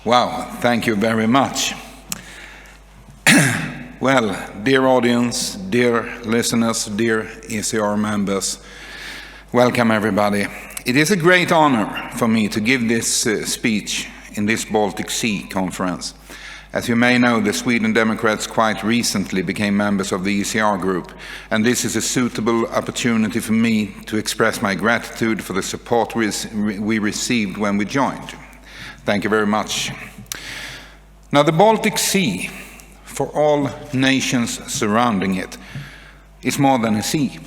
Wow, thank you very much. Well, dear audience, dear listeners, dear ECR members, welcome everybody. It is a great honor for me to give this speech in this Baltic Sea conference. As you may know, the Sweden Democrats quite recently became members of the ECR group, and this is a suitable opportunity for me to express my gratitude for the support we received when we joined. Thank you very much. Now, the Baltic Sea, for all nations surrounding it, is more than a sea.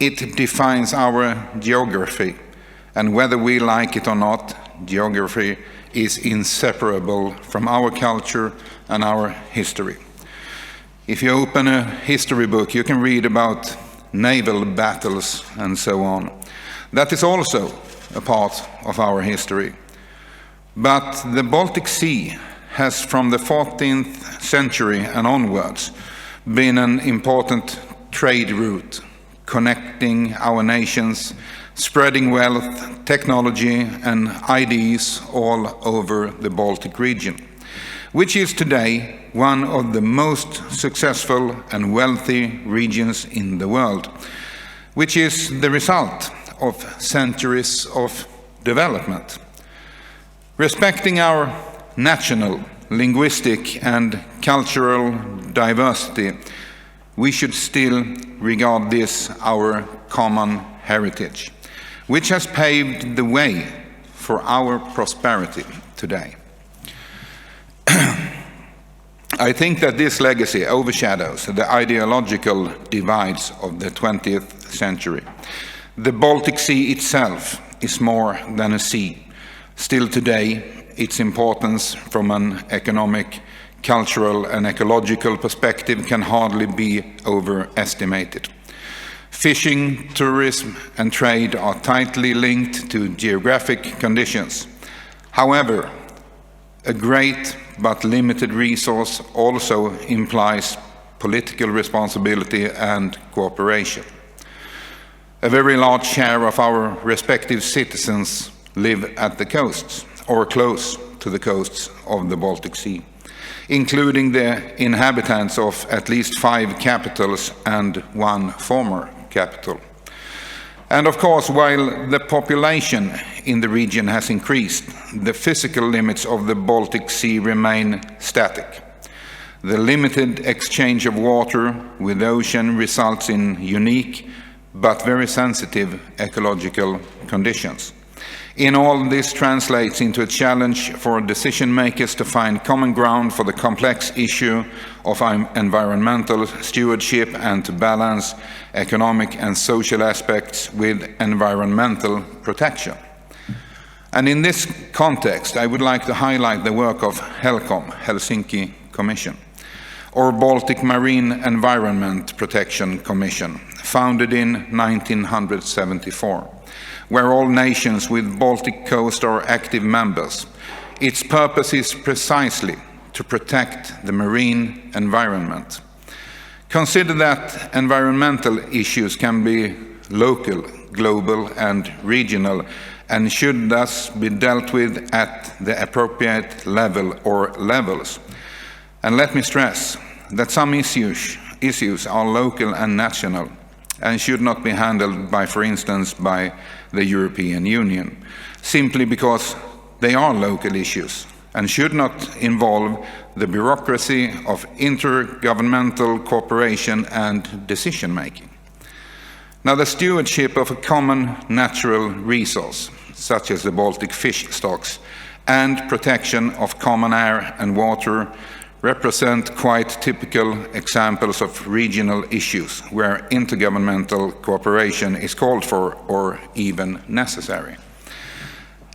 It defines our geography, and whether we like it or not, geography is inseparable from our culture and our history. If you open a history book, you can read about naval battles and so on. That is also a part of our history. But the Baltic Sea has, from the 14th century and onwards, been an important trade route, connecting our nations, spreading wealth, technology, and ideas all over the Baltic region, which is today one of the most successful and wealthy regions in the world, which is the result of centuries of development. Respecting our national, linguistic, and cultural diversity, we should still regard this our common heritage, which has paved the way for our prosperity today. I think that this legacy overshadows the ideological divides of the 20th century. The Baltic Sea itself is more than a sea. Still today, its importance from an economic, cultural, and ecological perspective can hardly be overestimated. Fishing, tourism, and trade are tightly linked to geographic conditions. However, a great but limited resource also implies political responsibility and cooperation. A very large share of our respective citizens live at the coasts or close to the coasts of the Baltic Sea, including the inhabitants of at least 5 capitals and 1 former capital. And of course, while the population in the region has increased, the physical limits of the Baltic Sea remain static. The limited exchange of water with the ocean results in unique but very sensitive ecological conditions. In all, this translates into a challenge for decision makers to find common ground for the complex issue of environmental stewardship and to balance economic and social aspects with environmental protection. And in this context, I would like to highlight the work of HELCOM, Helsinki Commission, or Baltic Marine Environment Protection Commission, founded in 1974. Where all nations with Baltic coast are active members. Its purpose is precisely to protect the marine environment. Consider that environmental issues can be local, global, and regional, and should thus be dealt with at the appropriate level or levels. And let me stress that some issues are local and national, and should not be handled by, for instance, by the European Union, simply because they are local issues and should not involve the bureaucracy of intergovernmental cooperation and decision-making. Now, the stewardship of a common natural resource, such as the Baltic fish stocks, and protection of common air and water represent quite typical examples of regional issues where intergovernmental cooperation is called for or even necessary.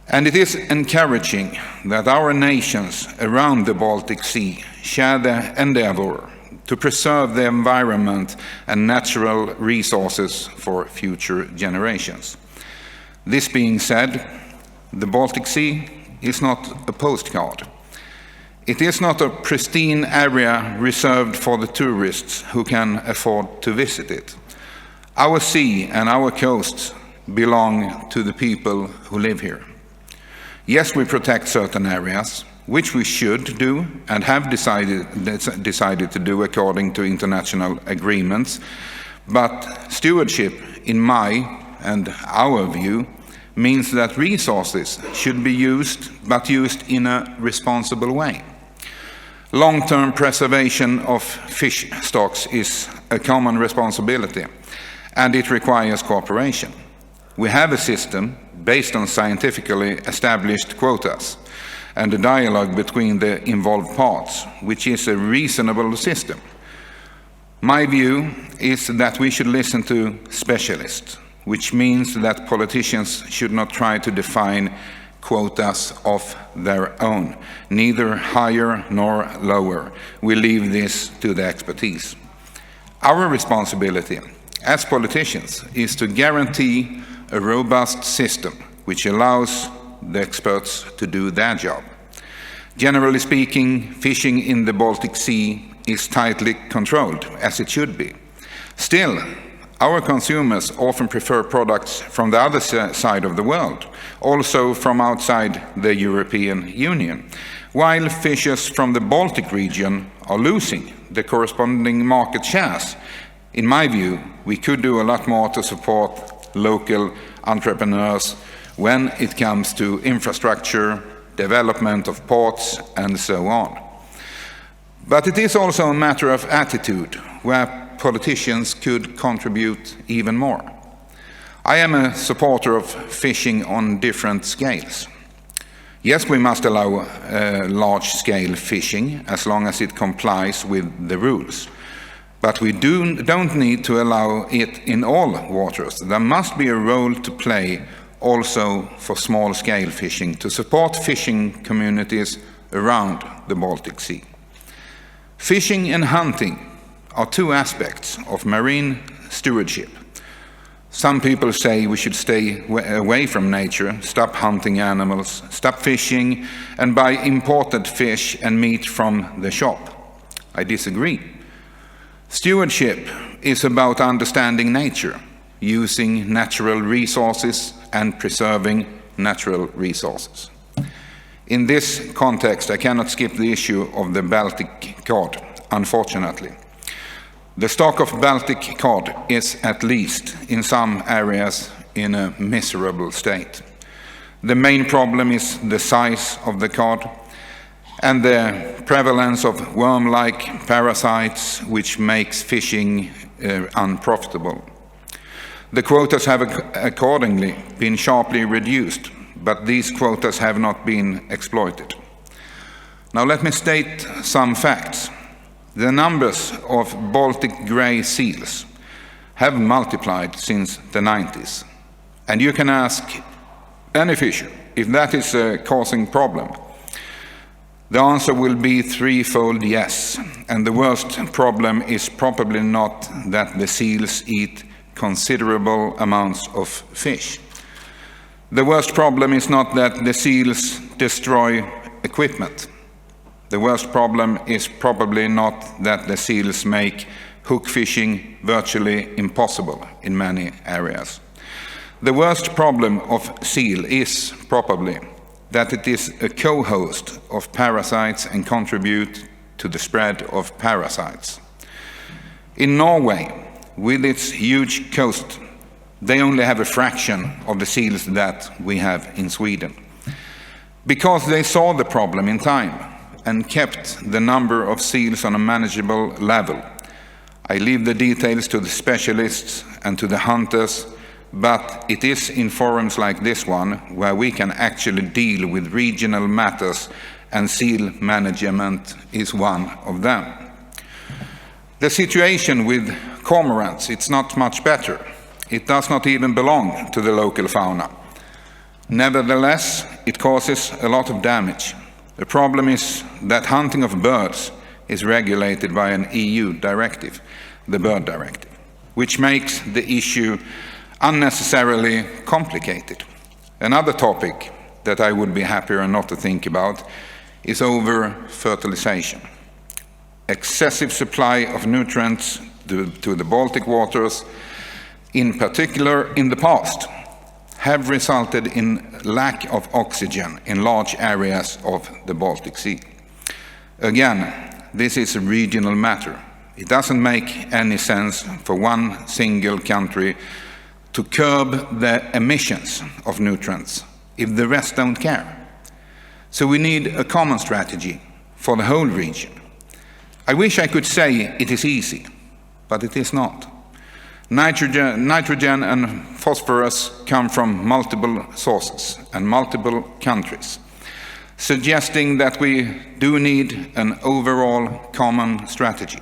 And it is encouraging that our nations around the Baltic Sea share the endeavor to preserve the environment and natural resources for future generations. This being said, the Baltic Sea is not a postcard. It is not a pristine area reserved for the tourists who can afford to visit it. Our sea and our coasts belong to the people who live here. Yes, we protect certain areas, which we should do and have decided to do according to international agreements, but stewardship, in my and our view, means that resources should be used, but used in a responsible way. Long-term preservation of fish stocks is a common responsibility, and it requires cooperation. We have a system based on scientifically established quotas and a dialogue between the involved parts, which is a reasonable system. My view is that we should listen to specialists, which means that politicians should not try to define quotas of their own, neither higher nor lower. We leave this to the expertise. Our responsibility as politicians is to guarantee a robust system which allows the experts to do their job. Generally speaking, fishing in the Baltic Sea is tightly controlled, as it should be. Still, our consumers often prefer products from the other side of the world, also from outside the European Union, while fishers from the Baltic region are losing the corresponding market shares. In my view, we could do a lot more to support local entrepreneurs when it comes to infrastructure, development of ports, and so on. But it is also a matter of attitude, where politicians could contribute even more. I am a supporter of fishing on different scales. Yes, we must allow large-scale fishing as long as it complies with the rules. But we don't need to allow it in all waters. There must be a role to play also for small-scale fishing to support fishing communities around the Baltic Sea. Fishing and hunting are two aspects of marine stewardship. Some people say we should stay away from nature, stop hunting animals, stop fishing, and buy imported fish and meat from the shop. I disagree. Stewardship is about understanding nature, using natural resources and preserving natural resources. In this context, I cannot skip the issue of the Baltic Cod, unfortunately. The stock of Baltic Cod is, at least in some areas, in a miserable state. The main problem is the size of the cod and the prevalence of worm-like parasites, which makes fishing unprofitable. The quotas have accordingly been sharply reduced, but these quotas have not been exploited. Now let me state some facts. The numbers of Baltic grey seals have multiplied since the 90s. And you can ask any fisher if that is a causing problem. The answer will be threefold yes. And the worst problem is probably not that the seals eat considerable amounts of fish. The worst problem is not that the seals destroy equipment. The worst problem is probably not that the seals make hook fishing virtually impossible in many areas. The worst problem of seal is probably that it is a co-host of parasites and contribute to the spread of parasites. In Norway, with its huge coast, they only have a fraction of the seals that we have in Sweden. Because they saw the problem in time and kept the number of seals on a manageable level. I leave the details to the specialists and to the hunters, but it is in forums like this one where we can actually deal with regional matters, and seal management is one of them. The situation with cormorants, it's not much better. It does not even belong to the local fauna. Nevertheless, it causes a lot of damage. The problem is that hunting of birds is regulated by an EU directive, the Bird Directive, which makes the issue unnecessarily complicated. Another topic that I would be happier not to think about is over fertilization. Excessive supply of nutrients to the Baltic waters, in particular in the past, have resulted in lack of oxygen in large areas of the Baltic Sea. Again, this is a regional matter. It doesn't make any sense for one single country to curb the emissions of nutrients if the rest don't care. So we need a common strategy for the whole region. I wish I could say it is easy, but it is not. Nitrogen and phosphorus come from multiple sources and multiple countries, suggesting that we do need an overall common strategy.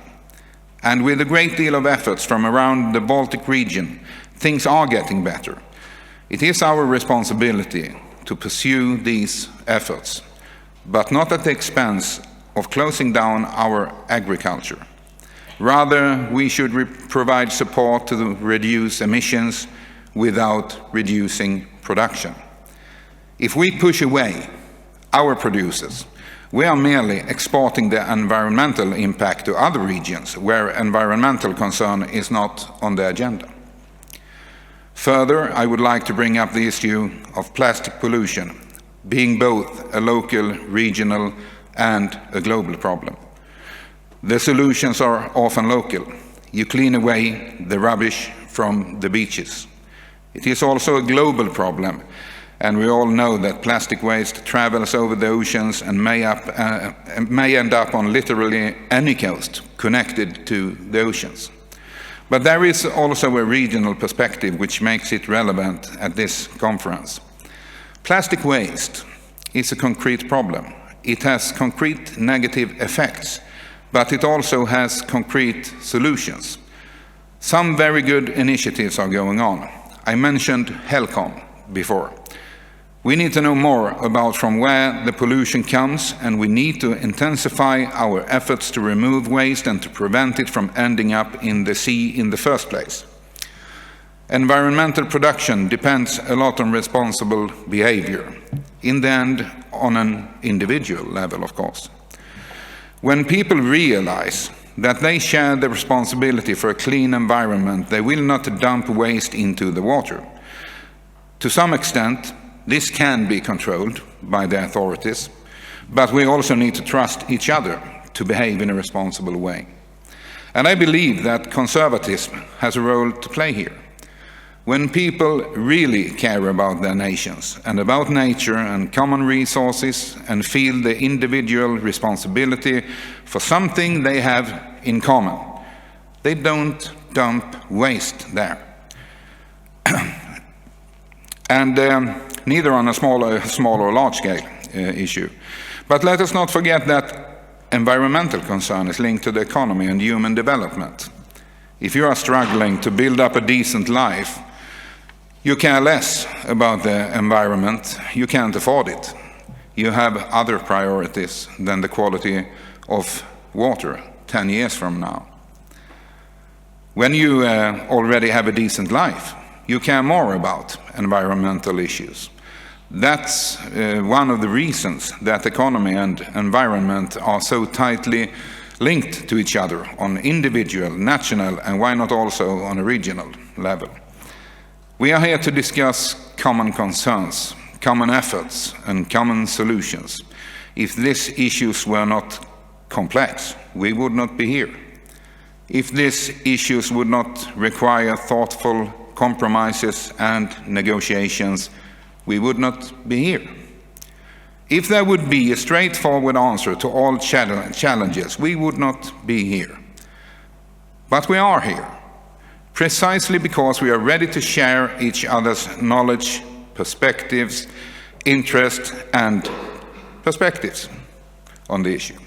And with a great deal of efforts from around the Baltic region, things are getting better. It is our responsibility to pursue these efforts, but not at the expense of closing down our agriculture. Rather, we should provide support to reduce emissions without reducing production. If we push away our producers, we are merely exporting the environmental impact to other regions where environmental concern is not on the agenda. Further, I would like to bring up the issue of plastic pollution, being both a local, regional, and a global problem. The solutions are often local. You clean away the rubbish from the beaches. It is also a global problem, and we all know that plastic waste travels over the oceans and may end up on literally any coast connected to the oceans. But there is also a regional perspective which makes it relevant at this conference. Plastic waste is a concrete problem. It has concrete negative effects, but it also has concrete solutions. Some very good initiatives are going on. I mentioned HELCOM before. We need to know more about from where the pollution comes, and we need to intensify our efforts to remove waste and to prevent it from ending up in the sea in the first place. Environmental production depends a lot on responsible behavior, in the end on an individual level, of course. When people realize that they share the responsibility for a clean environment, they will not dump waste into the water. To some extent, this can be controlled by the authorities, but we also need to trust each other to behave in a responsible way. And I believe that conservatism has a role to play here. When people really care about their nations and about nature and common resources and feel the individual responsibility for something they have in common, they don't dump waste there. And neither on a small or large scale issue. But let us not forget that environmental concern is linked to the economy and human development. If you are struggling to build up a decent life, you care less about the environment, you can't afford it. You have other priorities than the quality of water 10 years from now. When you already have a decent life, you care more about environmental issues. That's one of the reasons that economy and environment are so tightly linked to each other on individual, national, and why not also on a regional level. We are here to discuss common concerns, common efforts, and common solutions. If these issues were not complex, we would not be here. If these issues would not require thoughtful compromises and negotiations, we would not be here. If there would be a straightforward answer to all challenges, we would not be here. But we are here, precisely because we are ready to share each other's knowledge, perspectives, interests, and perspectives on the issue.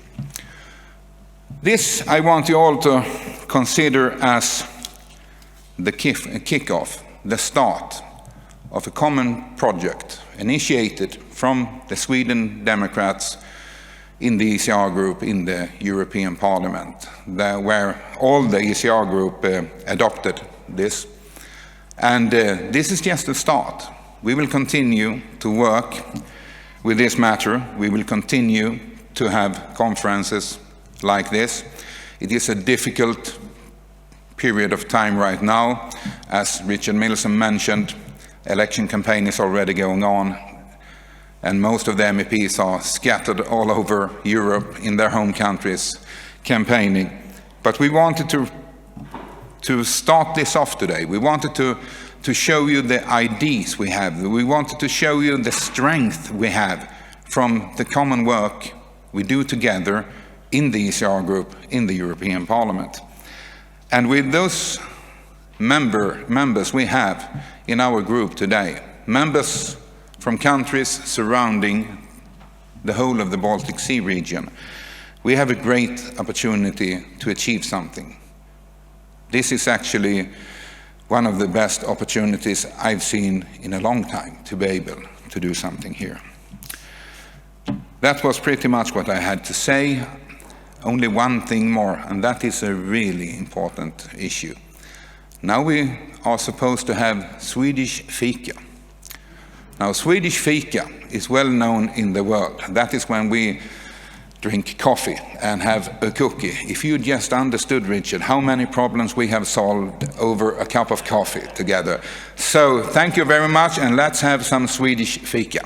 This I want you all to consider as the kickoff, the start of a common project initiated from the Sweden Democrats in the ECR group in the European Parliament, where all the ECR group adopted this. And this is just a start. We will continue to work with this matter. We will continue to have conferences like this. It is a difficult period of time right now. As Richard Milsom mentioned, Election campaign is already going on, and most of the MEPs are scattered all over Europe in their home countries campaigning. But we wanted to start this off today. We wanted to show you the ideas we have. We wanted to show you the strength we have from the common work we do together in the ECR group in the European Parliament. And with those members we have in our group today, members from countries surrounding the whole of the Baltic Sea region, we have a great opportunity to achieve something. This is actually one of the best opportunities I've seen in a long time to be able to do something here. That was pretty much what I had to say. Only one thing more, and that is a really important issue. Now we are supposed to have Swedish fika. Now, Swedish fika is well known in the world. That is when we drink coffee and have a cookie. If you just understood, Richard, how many problems we have solved over a cup of coffee together. So thank you very much, and let's have some Swedish fika.